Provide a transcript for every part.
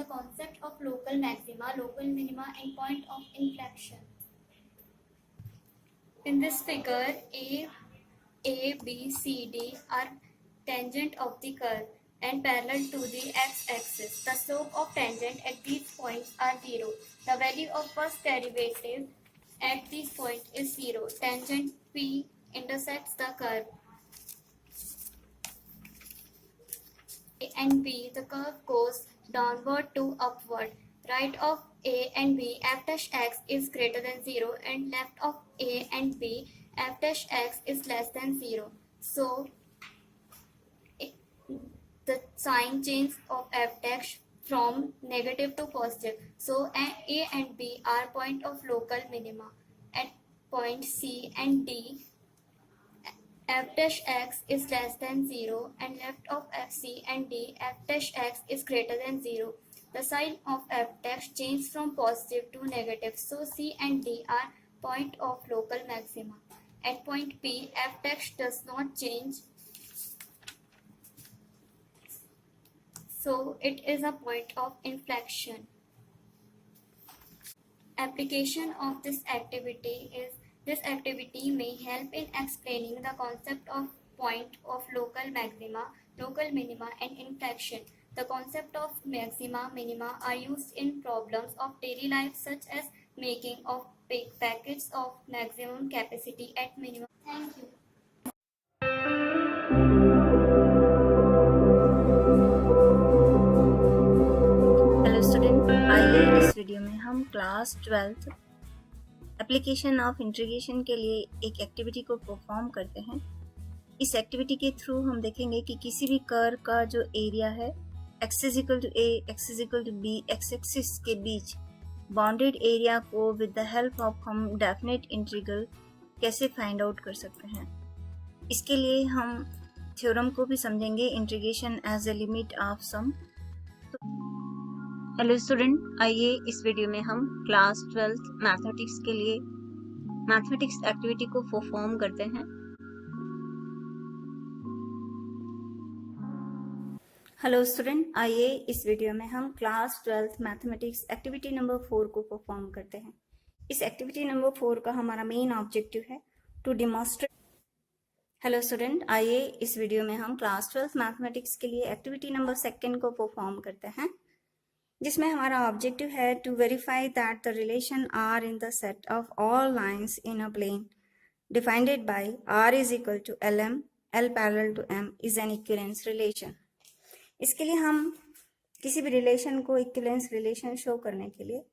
the concept of local maxima, local minima, and point of inflection. In this figure, A, B, C, D are tangent of the curve and parallel to the x-axis. The slope of tangent at these points are 0. The value of first derivative at this point is 0. Tangent P intersects the curve A and B. The curve goes downward to upward. Right of A and B, f dash x is greater than 0, and left of A and B, f dash x is less than 0. So the sign change of f dash from negative to positive. So A and B are point of local minima. At point C and D, f dash x is less than 0, and left of C and D, f dash x is greater than 0. The sign of f dash changes from positive to negative. So C and D are point of local maxima. At point P, f dash does not change. So it is a point of inflection. Application of this activity is this activity may help in explaining the concept of point of local maxima, local minima, and inflection. The concept of maxima, minima are used in problems of daily life such as making of packets of maximum capacity at minimum. Thank you. Hello student, आइए इस video में हम class 12 application of integration के लिए एक activity को perform करते हैं। इस एक्टिविटी के थ्रू हम देखेंगे कि किसी भी कर्व का जो एरिया है x equal to a, x equal to b, x axis के बीच बाउंडेड एरिया को विद द हेल्प ऑफ हम डेफिनेट इंटीग्रल कैसे फाइंड आउट कर सकते हैं। इसके लिए हम थ्योरम को भी समझेंगे, integration as a limit of sum. Hello student, आइए इस वीडियो में हम क्लास 12 मैथमेटिक्स के लिए मैथमेटिक्स एक्टिविटी को परफॉर्म करते हैं। हेलो स्टूडेंट, आइए इस वीडियो में हम क्लास 12 मैथमेटिक्स एक्टिविटी नंबर 4 को परफॉर्म करते हैं। इस एक्टिविटी नंबर 4 का हमारा मेन ऑब्जेक्टिव है टू डेमोन्स्ट्रेट। हेलो स्टूडेंट, आइए इस वीडियो में हम क्लास 12 मैथमेटिक्स के लिए एक्टिविटी नंबर 2 को परफॉर्म करते हैं, जिसमें हमारा ऑब्जेक्टिव है to verify that the relation R in the set of all lines in a plane defined by R is equal to L M, L parallel to M is an equivalence relation. इसके लिए हम किसी भी relation को equivalence relation show करने के लिए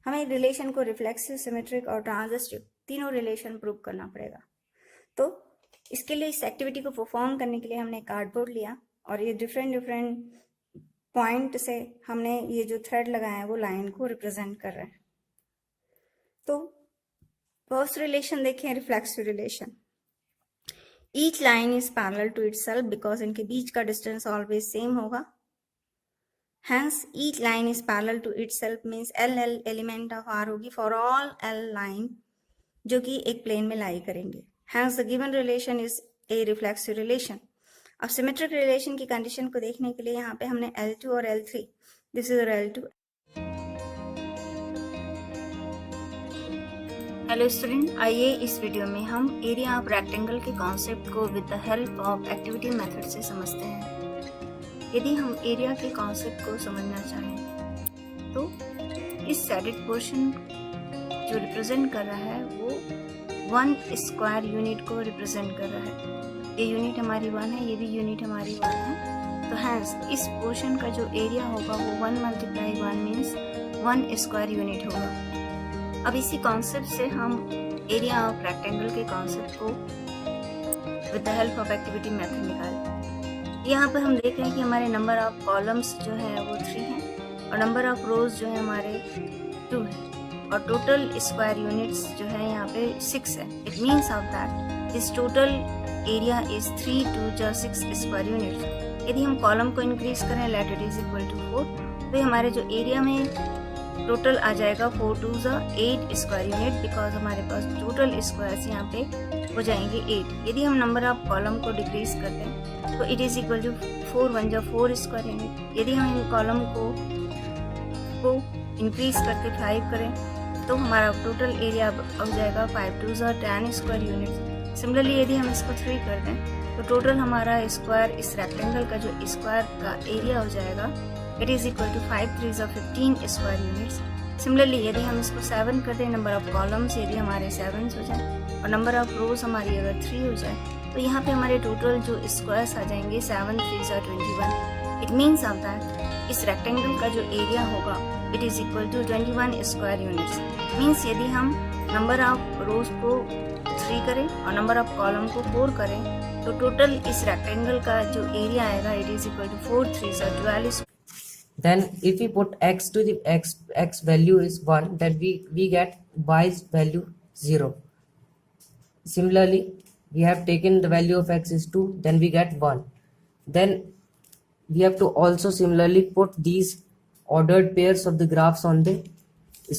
हमें रिलेशन को रिफ्लेक्सिव, सिमेट्रिक और ट्रांजिस्टिव तीनों रिलेशन प्रूव करना पड़ेगा। तो इसके लिए इस एक्टिविटी को परफॉर्म करने के लिए हमने कार्डबोर्ड लिया और ये डिफरेंट पॉइंट से हमने ये जो थ्रेड लगाया है वो लाइन को रिप्रेजेंट कर रहे हैं। तो फर्स्ट रिलेशन देखें, reflexive relation. Each line is parallel to itself because इनके बीच का डिस्टेंस ऑलवेज सेम होगा। Hence each line is parallel to itself means L element of R होगी फॉर ऑल एल लाइन जो कि एक प्लेन में लाई करेंगे। Hence the given relation is a reflexive relation. अब सिमेट्रिक रिलेशन की condition को देखने के लिए यहाँ पे हमने L2 और L3, this is L2। Hello student, आइए इस वीडियो में हम एरिया ऑफ रेक्टेंगल के कॉन्सेप्ट को with the help of activity method से समझते हैं। यदि हम एरिया के कॉन्सेप्ट को समझना चाहें तो इस शेडेड पोर्शन जो रिप्रेजेंट कर रहा है वो 1 स्क्वायर यूनिट को रिप्रेजेंट कर रहा है। ये यूनिट हमारी 1 है, ये भी यूनिट हमारी 1 है। तो हैंस इस पोर्शन का जो एरिया होगा वो 1 × 1 मीन्स 1 स्क्वायर यूनिट होगा। अब इसी कॉन्सेप्ट से हम एरिया ऑफ रेक्टेंगल के कॉन्सेप्ट को with the help of activity method निकालें। यहाँ पर हम देख रहे हैं कि हमारे नंबर ऑफ कॉलम्स जो है वो 3 हैं और नंबर ऑफ रोज जो है हमारे 2 है और टोटल स्क्वायर यूनिट्स जो है यहाँ पे 6 है। It means of that this total area is 3 2 6 square unit. यदि हम कॉलम को इंक्रीज करें let it is equal to 4 तो हमारे जो एरिया में टोटल आ जाएगा 4 2 8 स्क्वायर यूनिट बिकॉज हमारे पास टोटल स्क्वायर्स यहाँ पे हो जाएंगे 8। यदि हम नंबर ऑफ कॉलम को डिक्रीज करते हैं तो it is equal to 4 1 4 square unit. यदि हम इन कॉलम को को इंक्रीज करके 5 करें तो हमारा टोटल एरिया हो जाएगा 5 2 10 स्क्वायर यूनिट। सिमिलरली यदि हम इसको 3 कर दें तो टोटल हमारा स्क्वायर इस रेक्टेंगल का जो स्क्वायर का एरिया हो जाएगा it is equal to 5 3 15 square units. Similarly यदि हम इसको 7 कर दें, नंबर ऑफ कॉलम्स यदि हमारे 7 हो जाए और नंबर ऑफ रोज हमारी अगर 3 हो जाए तो यहाँ पे हमारे टोटल जो स्क्वायर्स आ जाएंगे 7 3 21। इट मीन्स ऑफ दैट इस रेक्टेंगल का जो एरिया होगा it is equal to 21 square units. Means यदि हम नंबर ऑफ रोज को 3 करें और नंबर ऑफ कॉलम को 4 करें तो टोटल इस रेक्टेंगल का जो एरिया आएगा it is equal to 4 3 12। Then if we put x to the x value is 1, then we get y's value 0. Similarly, we have taken the value of x is 2, then we get 1. Then we have to also similarly put these ordered pairs of the graphs on the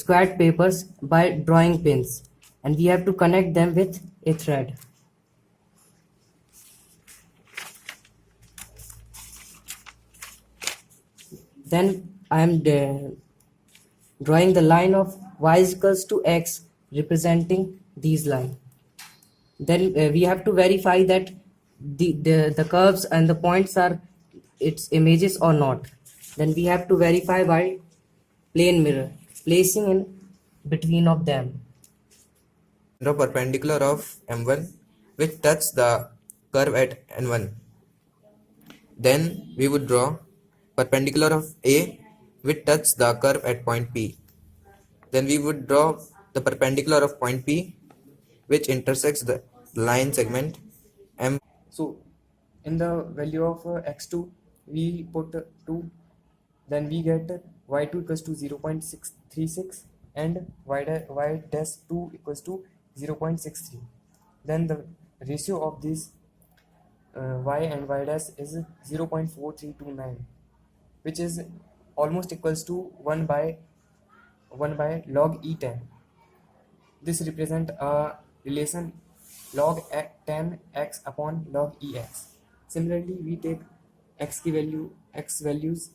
squared papers by drawing pins, and we have to connect them with a thread. Then I am drawing the line of y is equals to x representing these line. Then we have to verify that the curves and the points are its images or not. Then we have to verify by plane mirror placing in between of them. Draw perpendicular of M1 which touch the curve at N1. Then we would draw perpendicular of A which touch the curve at point P. Then we would draw the perpendicular of point P which intersects the line segment M. So in the value of x2 we put 2, then we get y2 equals to 0.636 and y dash 2 equals to 0.63. Then the ratio of these y and y dash is 0.4329, which is almost equals to 1 by log E10. This represent a relation log 10x upon log EX. Similarly, we take x values